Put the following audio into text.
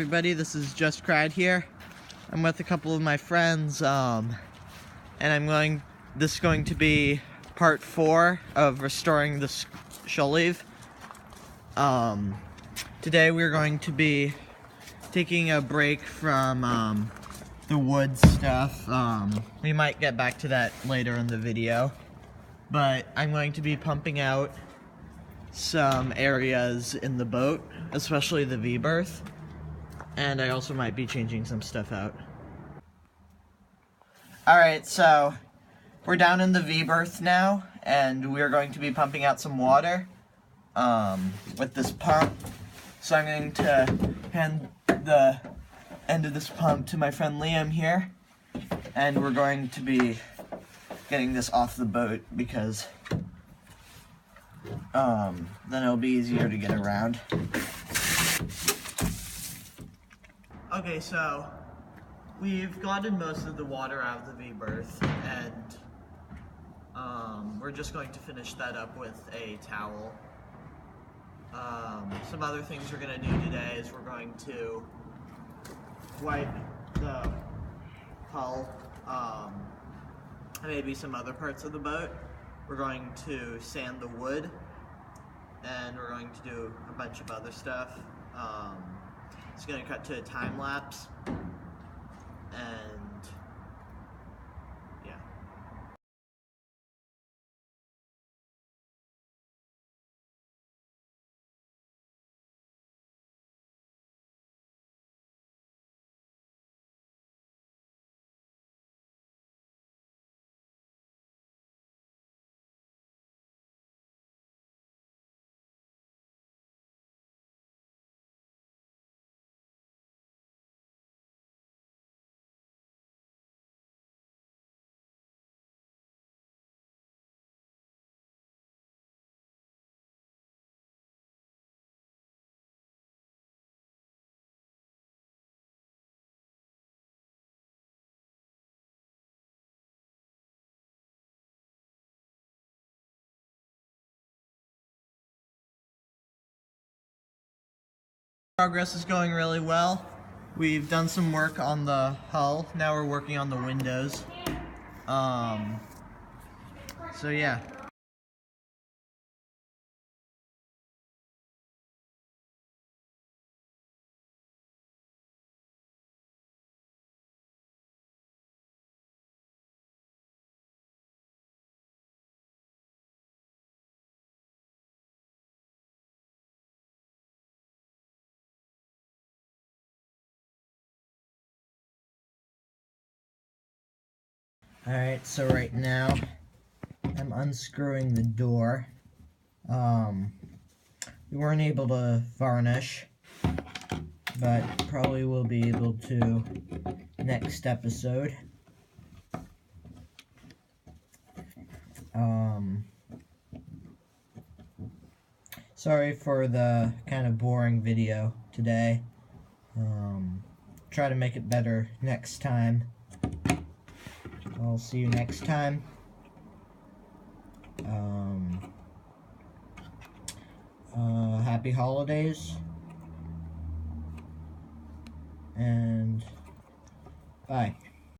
everybody, this is Just Cried here. I'm with a couple of my friends, and this is going to be part 4 of restoring the Sjøliv. Today we're going to be taking a break from the wood stuff. We might get back to that later in the video, but I'm going to be pumping out some areas in the boat, especially the V-berth, and I also might be changing some stuff out. Alright, so we're down in the V-berth now, and we're going to be pumping out some water with this pump. So I'm going to hand the end of this pump to my friend Liam here, and we're going to be getting this off the boat because then it'll be easier to get around. Okay, so we've gotten most of the water out of the V-berth, and we're just going to finish that up with a towel. Some other things we're going to do today is we're going to wipe the hull, and maybe some other parts of the boat. We're going to sand the wood, and we're going to do a bunch of other stuff. It's going to cut to a time lapse, and yeah. Progress is going really well. We've done some work on the hull. Now we're working on the windows. So yeah. Alright, so right now I'm unscrewing the door. We weren't able to varnish, but probably will be able to next episode. Sorry for the kind of boring video today. Try to make it better next time. I'll see you next time. Happy holidays. And bye.